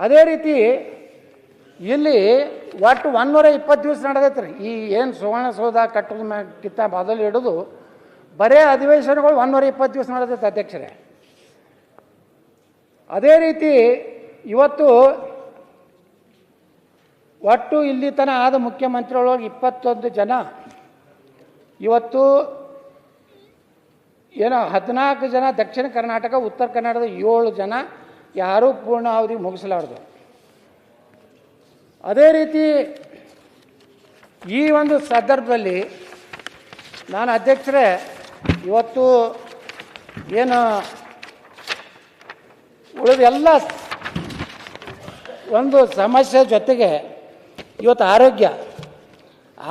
ಅದೇ ರೀತಿ ಇಲ್ಲಿ ಒಟ್ಟು 120 ದಿವಸ ನಡೆದೈತೆ ರೀ. ಈ ಏನು ಸುವರ್ಣಸೌಧ ಕಟ್ಟೋದಕ್ಕಿಂತ ಮೊದಲು ಹಿಡಿದು ಬರೇ ಅಧಿವೇಶನಗಳು 120 ದಿವಸ ನಡೆದೈತೆ ಅಧ್ಯಕ್ಷರೇ. ಅದೇ ರೀತಿ ಇವತ್ತು ಒಟ್ಟು ಇಲ್ಲಿ ತನಕ ಆದ ಮುಖ್ಯಮಂತ್ರಿಗಳೊಳಗೆ 21 ಜನ, ಇವತ್ತು ಏನೋ 14 ಜನ ದಕ್ಷಿಣ ಕರ್ನಾಟಕ, ಉತ್ತರ ಕನ್ನಡದ 7 ಜನ ಯಾರೂ ಪೂರ್ಣ ಅವಧಿ ಮುಗಿಸಲಾರ್ದು. ಅದೇ ರೀತಿ ಈ ಒಂದು ಸಂದರ್ಭದಲ್ಲಿ ನಾನು ಅಧ್ಯಕ್ಷರೇ ಇವತ್ತು ಏನು ಉಳಿದ ಎಲ್ಲ ಒಂದು ಸಮಸ್ಯೆ ಜೊತೆಗೆ ಇವತ್ತು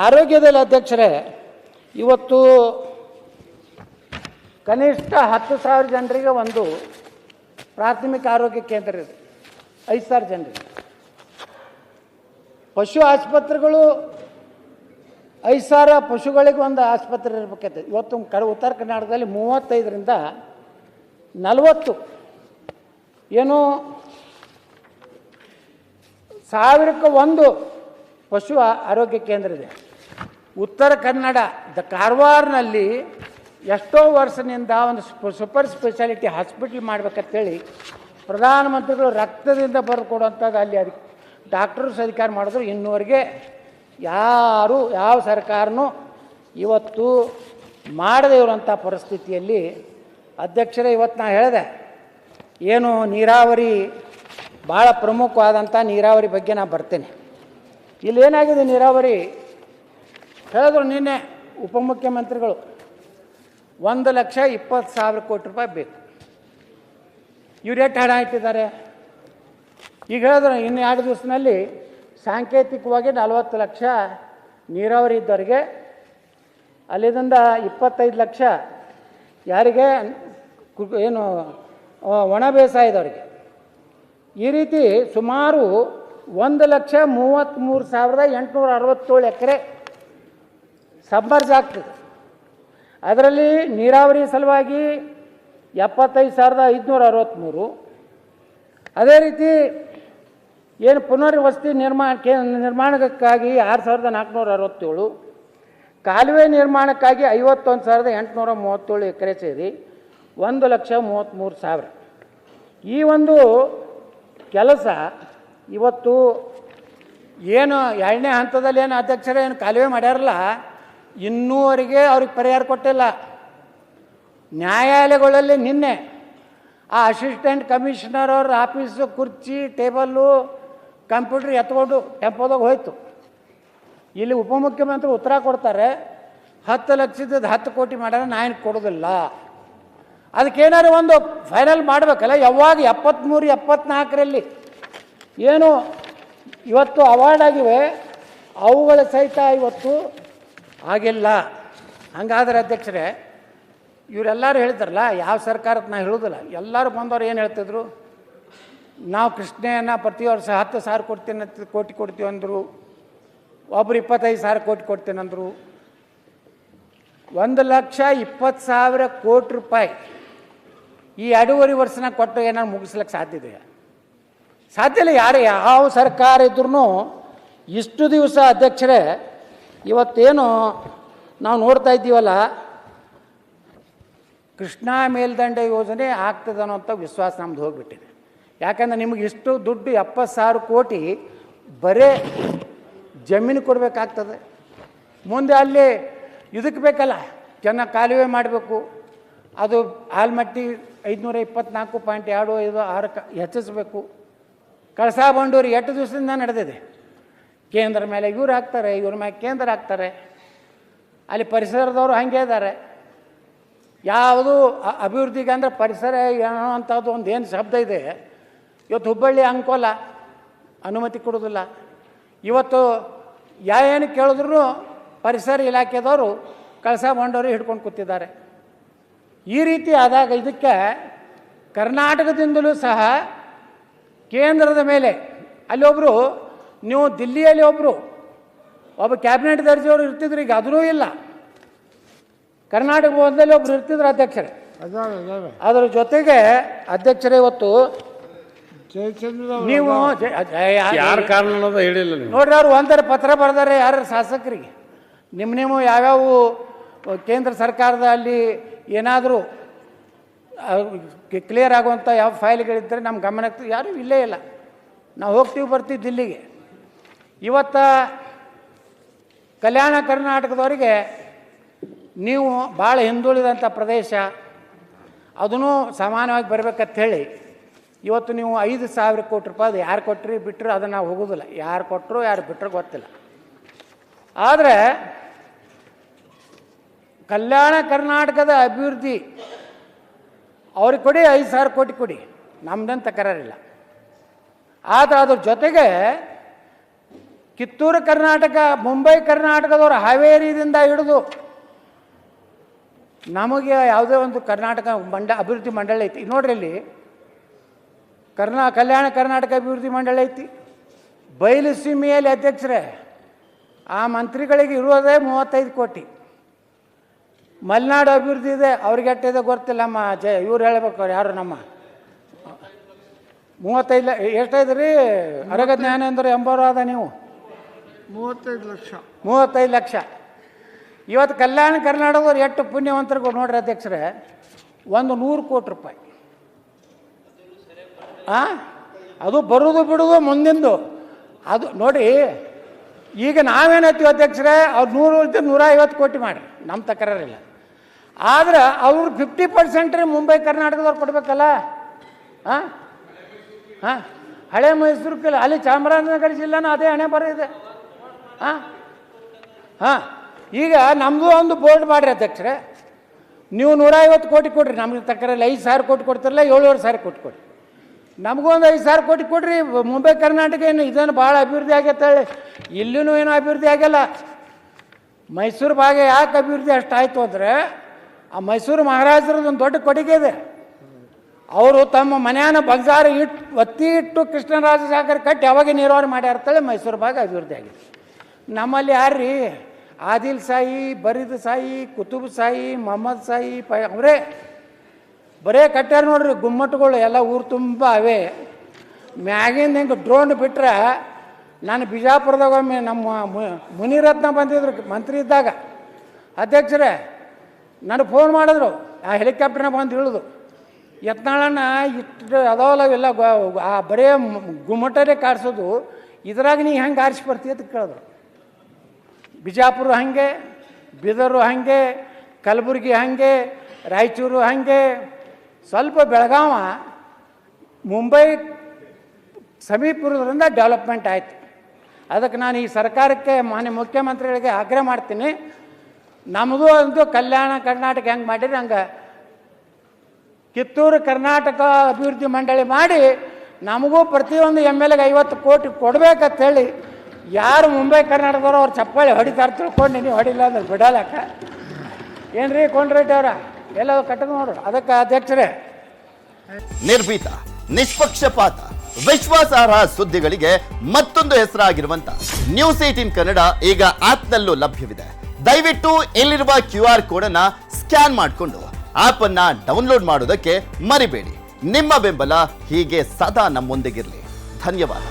ಆರೋಗ್ಯದಲ್ಲಿ ಅಧ್ಯಕ್ಷರೇ ಇವತ್ತು ಕನಿಷ್ಠ 10,000 ಜನರಿಗೆ ಒಂದು ಪ್ರಾಥಮಿಕ ಆರೋಗ್ಯ ಕೇಂದ್ರ ಇದೆ, 5,000 ಜನರಿಗೆ. ಪಶು ಆಸ್ಪತ್ರೆಗಳು 5,000 ಪಶುಗಳಿಗೆ ಒಂದು ಆಸ್ಪತ್ರೆ ಇರಬೇಕೈತೆ. ಇವತ್ತು ಉತ್ತರ ಕರ್ನಾಟಕದಲ್ಲಿ 35ರಿಂದ 40 ಏನು 1000ಕ್ಕೆ ಪಶು ಆರೋಗ್ಯ ಕೇಂದ್ರ ಇದೆ. ಉತ್ತರ ಕನ್ನಡ ಕಾರವಾರನಲ್ಲಿ ಎಷ್ಟೋ ವರ್ಷದಿಂದ ಒಂದು ಸೂಪರ್ ಸ್ಪೆಷಾಲಿಟಿ ಹಾಸ್ಪಿಟ್ಲ್ ಮಾಡ್ಬೇಕಂತೇಳಿ ಪ್ರಧಾನಮಂತ್ರಿಗಳು ರಕ್ತದಿಂದ ಬರೆದು ಕೊಡುವಂಥದ್ದು ಅಲ್ಲಿ ಡಾಕ್ಟರ್ಸ್ ಅಧಿಕಾರ ಮಾಡಿದ್ರು. ಇನ್ನೂವರೆಗೆ ಯಾವ ಸರ್ಕಾರನೂ ಇವತ್ತು ಮಾಡದೇ ಇರುವಂಥ ಪರಿಸ್ಥಿತಿಯಲ್ಲಿ ಅಧ್ಯಕ್ಷರೇ ಇವತ್ತು ನಾನು ಹೇಳಿದೆ ಏನು ನೀರಾವರಿ ಭಾಳ ಪ್ರಮುಖವಾದಂಥ ನೀರಾವರಿ ಬಗ್ಗೆ ನಾನು ಬರ್ತೇನೆ. ಇಲ್ಲೇನಾಗಿದೆ ನೀರಾವರಿ ಹೇಳಿದ್ರು ನಿನ್ನೆ ಉಪಮುಖ್ಯಮಂತ್ರಿಗಳು 1,20,000 ಕೋಟಿ ರೂಪಾಯಿ ಬೇಕು. ಇವ್ರು ಎಷ್ಟು ಹಣ ಇಟ್ಟಿದ್ದಾರೆ ಈಗ ಹೇಳಿದ್ರು. ಇನ್ನು 2 ದಿವಸದಲ್ಲಿ ಸಾಂಕೇತಿಕವಾಗಿ 40 ಲಕ್ಷ ನೀರಾವರಿ ಇದ್ದವರಿಗೆ, ಅಲ್ಲಿಂದ 25 ಲಕ್ಷ ಯಾರಿಗೆ ಏನು ಒಣ ಬೇಸಾಯದವರಿಗೆ, ಈ ರೀತಿ ಸುಮಾರು 1,33,867 ಎಕರೆ ಸಬ್ಮರ್ಜ್ ಆಗ್ತದೆ. ಅದರಲ್ಲಿ ನೀರಾವರಿ ಸಲುವಾಗಿ 75,563, ಅದೇ ರೀತಿ ಏನು ಪುನರ್ವಸತಿ ನಿರ್ಮಾಣಕ್ಕಾಗಿ 6,467, ಕಾಲುವೆ ನಿರ್ಮಾಣಕ್ಕಾಗಿ 51,837 ಎಕರೆ ಸೇರಿ 1,33,000. ಈ ಒಂದು ಕೆಲಸ ಇವತ್ತು ಏನು 2ನೇ ಹಂತದಲ್ಲಿ ಏನು ಅಧ್ಯಕ್ಷರೇ ಏನು ಕಾಲುವೆ ಮಾಡ್ಯಾರಲ್ಲ, ಇನ್ನೂವರೆಗೆ ಅವ್ರಿಗೆ ಪರಿಹಾರ ಕೊಟ್ಟಿಲ್ಲ. ನ್ಯಾಯಾಲಯಗಳಲ್ಲಿ ನಿನ್ನೆ ಆ ಅಸಿಸ್ಟೆಂಟ್ ಕಮಿಷನರ್ ಅವ್ರ ಆಫೀಸು ಕುರ್ಚಿ ಟೇಬಲ್ಲು ಕಂಪ್ಯೂಟ್ರ್ ಎತ್ಕೊಂಡು ಟೆಂಪೋದಾಗ ಹೋಯ್ತು. ಇಲ್ಲಿ ಉಪಮುಖ್ಯಮಂತ್ರಿ ಉತ್ತರ ಕೊಡ್ತಾರೆ 10 ಲಕ್ಷದ 10 ಕೋಟಿ ಮಾಡ್ಯಾರ, ನಾನು ಕೊಡೋದಿಲ್ಲ. ಅದಕ್ಕೇನಾದ್ರು ಒಂದು ಫೈನಲ್ ಮಾಡಬೇಕಲ್ಲ. ಯಾವಾಗ 73, 74ರಲ್ಲಿ ಏನು ಇವತ್ತು ಅವಾರ್ಡ್ ಆಗಿವೆ ಅವುಗಳ ಸಹಿತ ಇವತ್ತು ಆಗಿಲ್ಲ. ಹಂಗಾದ್ರೆ ಅಧ್ಯಕ್ಷರೇ ಇವರೆಲ್ಲರೂ ಹೇಳ್ತಾರಲ್ಲ, ಯಾವ ಸರ್ಕಾರಕ್ಕೆ ನಾ ಹೇಳೋದಿಲ್ಲ, ಎಲ್ಲರೂ ಬಂದವರು ಏನು ಹೇಳ್ತಿದ್ರು, ನಾವು ಕೃಷ್ಣೆಯನ್ನು ಪ್ರತಿ ವರ್ಷ 10,000 ಕೋಟಿ ಕೊಡ್ತೀವಿ ಅಂದರು, ಒಬ್ಬರು 25,000 ಕೋಟಿ ಕೊಡ್ತೇನೆ ಅಂದರು. 1,20,000 ಕೋಟಿ ರೂಪಾಯಿ ಈ 2.5 ವರ್ಷನಾಗ ಕೊಟ್ಟು ಏನಾದ್ರು ಮುಗಿಸ್ಲಿಕ್ಕೆ ಸಾಧ್ಯ ಇಲ್ಲ. ಯಾವ ಸರ್ಕಾರ ಇದ್ರೂ ಇಷ್ಟು ದಿವಸ ಅಧ್ಯಕ್ಷರೇ ಇವತ್ತೇನು ನಾವು ನೋಡ್ತಾ ಇದ್ದೀವಲ್ಲ, ಕೃಷ್ಣಾ ಮೇಲ್ದಂಡೆ ಯೋಜನೆ ಆಗ್ತದೆ ಅನ್ನೋಂಥ ವಿಶ್ವಾಸ ನಮ್ದು ಹೋಗಿಬಿಟ್ಟಿದೆ. ಯಾಕಂದ್ರೆ ನಿಮಗೆ ಇಷ್ಟು ದುಡ್ಡು 70,000 ಕೋಟಿ ಬರೇ ಜಮೀನು ಕೊಡಬೇಕಾಗ್ತದೆ. ಮುಂದೆ ಅಲ್ಲಿ ಇದಕ್ಕೆ ಬೇಕಲ್ಲ, ಚೆನ್ನಾಗಿ ಕಾಲುವೆ ಮಾಡಬೇಕು. ಅದು ಆಲ್ಮಟ್ಟಿ 524.25 ಹೆಚ್ಚಿಸಬೇಕು. ಕಳಸಾ ಬಂಡೂರಿ 8 ದಿವಸದಿಂದ ನಡೆದಿದೆ. ಕೇಂದ್ರ ಮೇಲೆ ಇವ್ರು ಹಾಕ್ತಾರೆ, ಇವ್ರ ಮೇಲೆ ಕೇಂದ್ರ ಹಾಕ್ತಾರೆ. ಅಲ್ಲಿ ಪರಿಸರದವರು ಹಾಗೆ ಇದ್ದಾರೆ. ಯಾವುದು ಅಭಿವೃದ್ಧಿಗೆ ಅಂದರೆ ಪರಿಸರ ಏನೋ ಅಂಥದ್ದು ಒಂದು ಏನು ಶಬ್ದ ಇದೆ. ಇವತ್ತು ಹುಬ್ಬಳ್ಳಿ ಅಂಕೋಲ ಅನುಮತಿ ಕೊಡೋದಿಲ್ಲ. ಇವತ್ತು ಏನು ಕೇಳಿದ್ರು ಪರಿಸರ ಇಲಾಖೆದವರು ಕಳಸಾ ಬಂಡೂರಿ ಹಿಡ್ಕೊಂಡು ಕೂತಿದ್ದಾರೆ. ಈ ರೀತಿ ಆದಾಗ ಇದಕ್ಕೆ ಕರ್ನಾಟಕದಿಂದಲೂ ಸಹ ಕೇಂದ್ರದ ಮೇಲೆ ಅಲ್ಲೊಬ್ಬರು, ನೀವು ದಿಲ್ಲಿಯಲ್ಲಿ ಒಬ್ಬ ಕ್ಯಾಬಿನೆಟ್ ದರ್ಜೆಯವರು ಇರ್ತಿದ್ರು, ಈಗ ಅದೂ ಇಲ್ಲ. ಕರ್ನಾಟಕ ಭವನದಲ್ಲಿ ಒಬ್ರು ಇರ್ತಿದ್ರು ಅಧ್ಯಕ್ಷರೇ. ಅದರ ಜೊತೆಗೆ ಅಧ್ಯಕ್ಷರೇ ಇವತ್ತು ನೀವು ಯಾರ ಕಾರಣ ಅನ್ನೋದು ಹೇಳಿಲ್ಲ ನೀವು. ನೋಡ್ರಿ, ಅವ್ರು ಒಂದರ ಪತ್ರ ಬರ್ದಾರೆ ಯಾರು ಶಾಸಕರಿಗೆ, ನಿಮ್ಮ ಯಾವ್ಯಾವ ಕೇಂದ್ರ ಸರ್ಕಾರದ ಅಲ್ಲಿ ಏನಾದರೂ ಕ್ಲಿಯರ್ ಆಗುವಂಥ ಯಾವ ಫೈಲ್ಗಳಿದ್ದರೆ ನಮ್ಮ ಗಮನಕ್ಕೆ ಯಾರೂ ಇಲ್ಲೇ ಇಲ್ಲ. ನಾವು ಹೋಗ್ತೀವಿ ಬರ್ತೀವಿ ದಿಲ್ಲಿಗೆ. ಇವತ್ತು ಕಲ್ಯಾಣ ಕರ್ನಾಟಕದವರಿಗೆ ನೀವು ಭಾಳ ಹಿಂದುಳಿದಂಥ ಪ್ರದೇಶ, ಅದೂ ಸಮಾನವಾಗಿ ಬರಬೇಕಂತ ಹೇಳಿ ಇವತ್ತು ನೀವು 5,000 ಕೋಟಿ ರೂಪಾಯಿ ಅದು ಯಾರು ಕೊಟ್ಟರಿ ಬಿಟ್ಟರು ಅದನ್ನು ನಾವು ಹೋಗೋದಿಲ್ಲ. ಯಾರು ಕೊಟ್ಟರು ಯಾರು ಬಿಟ್ಟರು ಗೊತ್ತಿಲ್ಲ. ಆದರೆ ಕಲ್ಯಾಣ ಕರ್ನಾಟಕದ ಅಭಿವೃದ್ಧಿ ಅವ್ರಿಗೆ ಕೊಡಿ, 5,000 ಕೋಟಿ ಕೊಡಿ, ನಮ್ದಂತ ತಕರಾರಿಲ್ಲ. ಆದರೆ ಅದ್ರ ಜೊತೆಗೆ ಕಿತ್ತೂರು ಕರ್ನಾಟಕ, ಮುಂಬೈ ಕರ್ನಾಟಕದವರು ಹಾವೇರಿಯಿಂದ ಹಿಡಿದು ನಮಗೆ ಯಾವುದೇ ಒಂದು ಕರ್ನಾಟಕ ಅಭಿವೃದ್ಧಿ ಮಂಡಳಿ ಐತಿ. ನೋಡ್ರಿ, ಇಲ್ಲಿ ಕಲ್ಯಾಣ ಕರ್ನಾಟಕ ಅಭಿವೃದ್ಧಿ ಮಂಡಳಿ ಐತಿ. ಬಯಲು ಸೀಮೆಯಲ್ಲಿ ಅಧ್ಯಕ್ಷರೇ, ಆ ಮಂತ್ರಿಗಳಿಗೆ ಇರುವುದೇ 35 ಕೋಟಿ. ಮಲೆನಾಡು ಅಭಿವೃದ್ಧಿ ಇದೆ, ಅವ್ರಿಗೆ ಎಷ್ಟಿದೆ ಗೊತ್ತಿಲ್ಲ. ನಮ್ಮ ಇವ್ರು ಹೇಳ್ಬೇಕು, ಅವ್ರು ಯಾರು ನಮ್ಮ 35 ಎಷ್ಟೈದು ರೀ ಅರಗ ಜ್ಞಾನೇಂದ್ರ ಎಂಬರು ಅದ ನೀವು 35 ಲಕ್ಷ. ಇವತ್ತು ಕಲ್ಯಾಣ ಕರ್ನಾಟಕದವ್ರು ಎಷ್ಟು ಪುಣ್ಯವಂತರು ನೋಡ್ರಿ ಅಧ್ಯಕ್ಷರೇ, 100 ಕೋಟಿ ರೂಪಾಯಿ. ಅದು ಬರೋದು ಬಿಡೋದು ಮುಂದಿಂದು ಅದು ನೋಡಿ. ಈಗ ನಾವೇನೈತೀವಿ ಅಧ್ಯಕ್ಷರೇ, ಅವ್ರು 150 ಕೋಟಿ ಮಾಡಿ ನಮ್ಮ ತಕರಾರಿಲ್ಲ. ಆದ್ರೆ ಅವ್ರು 50% ಮುಂಬೈ ಕರ್ನಾಟಕದವ್ರು ಕೊಡ್ಬೇಕಲ್ಲ. ಹಳೆ ಮೈಸೂರು ಅಲ್ಲಿ ಚಾಮರಾಜನಗರ ಜಿಲ್ಲೆನೂ ಅದೇ ಹಣೆ ಬರೋದೆ. ಈಗ ನಮ್ಮದು ಒಂದು ಬೋರ್ಡ್ ಮಾಡಿರಿ ಅಧ್ಯಕ್ಷರೇ, ನೀವು 150 ಕೋಟಿ ಕೊಡ್ರಿ, ನಮಗೆ ತಕರಾರಿಲ್ಲ. 5,000 ಕೋಟಿ ಕೊಡ್ತಿರಲ್ಲ, 7,500 ಕೋಟಿ ಕೊಡಿ. ನಮಗೂ ಒಂದು 5,000 ಕೋಟಿ ಕೊಡ್ರಿ. ಮುಂಬೈ ಕರ್ನಾಟಕ ಏನು ಇದನ್ನು ಭಾಳ ಅಭಿವೃದ್ಧಿ ಆಗೈತೆ, ಇಲ್ಲೂ ಏನೂ ಅಭಿವೃದ್ಧಿ ಆಗಿಲ್ಲ. ಮೈಸೂರು ಭಾಗ ಯಾಕೆ ಅಭಿವೃದ್ಧಿ ಅಷ್ಟಾಯಿತು ಅಂದರೆ, ಆ ಮೈಸೂರು ಮಹಾರಾಜರದ್ದು ಒಂದು ದೊಡ್ಡ ಕೊಡುಗೆ ಇದೆ. ಅವರು ತಮ್ಮ ಮನೆಯನ್ನು ಬಂಗಾರ ಒತ್ತಿ ಇಟ್ಟು ಕೃಷ್ಣರಾಜ ಸಾಗರ ಕಟ್ಟಿ ಅವಾಗ ನಿರ್ವಹಣೆ ಮಾಡ್ಯಾರ್ತೇಳಿ ಮೈಸೂರು ಭಾಗ ಅಭಿವೃದ್ಧಿ ಆಗಿದೆ. ನಮ್ಮಲ್ಲಿ ಯಾರ್ರೀ ಆದಿಲ್ ಸಾಯಿ, ಬರೀದ್ ಸಾಯಿ, ಕುತುಬ್ ಸಾಯಿ, ಮೊಹಮ್ಮದ್ ಸಾಯಿ ಅವರೇ ಬರೇ ಕಟ್ಟ್ಯಾರ ನೋಡ್ರಿ ಗುಮ್ಮಟಗಳು ಎಲ್ಲ ಊರು ತುಂಬ ಅವೇ. ಮ್ಯಾಗಿಂದ ಹಿಂಗೆ ಡ್ರೋನ್ ಬಿಟ್ರೆ, ನಾನು ಬಿಜಾಪುರದಾಗ ಒಮ್ಮೆ ನಮ್ಮ ಮುನಿರತ್ನ ಬಂದಿದ್ರು ಮಂತ್ರಿ ಇದ್ದಾಗ, ಅಧ್ಯಕ್ಷರೇ ನನಗೆ ಫೋನ್ ಮಾಡಿದ್ರು, ಆ ಹೆಲಿಕಾಪ್ಟರ್ನ ಬಂದು ಇಳಿದು ಯತ್ನಾಳನ್ನ ಇಟ್ಟು ಅದಾವಲ್ಲ ಇವೆಲ್ಲ ಬರೇ ಗುಮ್ಮಟರೇ ಕಾಡ್ಸೋದು, ಇದ್ರಾಗ ನೀ ಹೆಂಗೆ ಆರಿಸಿ ಬರ್ತೀಯ ಅಂತ ಕೇಳಿದ್ರು. ಬಿಜಾಪುರ ಹಾಗೆ, ಬೀದರು ಹಾಗೆ, ಕಲಬುರಗಿ ಹಾಗೆ, ರಾಯಚೂರು ಹಾಗೆ, ಸ್ವಲ್ಪ ಬೆಳಗಾವ ಮುಂಬೈ ಸಮೀಪದಿಂದ ಡೆವಲಪ್ಮೆಂಟ್ ಆಯಿತು. ಅದಕ್ಕೆ ನಾನು ಈ ಸರ್ಕಾರಕ್ಕೆ ಮಾನ್ಯ ಮುಖ್ಯಮಂತ್ರಿಗಳಿಗೆ ಆಗ್ರಹ ಮಾಡ್ತೀನಿ, ನಮ್ಮದು ಒಂದು ಕಲ್ಯಾಣ ಕರ್ನಾಟಕ ಹೆಂಗೆ ಮಾಡಿರಿ ಹಂಗೆ ಕಿತ್ತೂರು ಕರ್ನಾಟಕ ಅಭಿವೃದ್ಧಿ ಮಂಡಳಿ ಮಾಡಿ ನಮಗೂ ಪ್ರತಿಯೊಂದು MLAಗೆ 50 ಕೋಟಿ ಕೊಡ್ಬೇಕಂತ ಹೇಳಿ. ಯಾರು ಮುಂಬೈ ಕರ್ನಾಟಕದವ್ರು ಅವ್ರು ಚಪ್ಪಾಳಿ ಹೊಡಿತಾರೆ ತಿಳ್ಕೊಂಡು, ನೀವು ಹೊಡಿಲ್ಲ ಅಂದ್ರೆ ಬಿಡಲಕ್ಕ ಏನ್ರಿ ಕೊಂಡ್ರೆಡ್ಡಿ ಅವರ ಎಲ್ಲ ಕಟ್ಟದ ನೋಡ್ರಿ. ಅದಕ್ಕೆ ಅಧ್ಯಕ್ಷರೇ, ನಿರ್ಭೀತ, ನಿಷ್ಪಕ್ಷಪಾತ, ವಿಶ್ವಾಸಾರ್ಹ ಸುದ್ದಿಗಳಿಗೆ ಮತ್ತೊಂದು ಹೆಸರಾಗಿರುವಂತ ನ್ಯೂಸ್ 18 ಕನ್ನಡ ಈಗ ಆಪ್ನಲ್ಲೂ ಲಭ್ಯವಿದೆ. ದಯವಿಟ್ಟು ಇಲ್ಲಿರುವ QR ಕೋಡ್ ಅನ್ನ ಸ್ಕ್ಯಾನ್ ಮಾಡಿಕೊಂಡು ಆಪ್ ಅನ್ನ ಡೌನ್ಲೋಡ್ ಮಾಡೋದಕ್ಕೆ ಮರಿಬೇಡಿ. ನಿಮ್ಮ ಬೆಂಬಲ ಹೀಗೆ ಸದಾ ನಮ್ಮೊಂದಿಗಿರಲಿ. ಧನ್ಯವಾದ.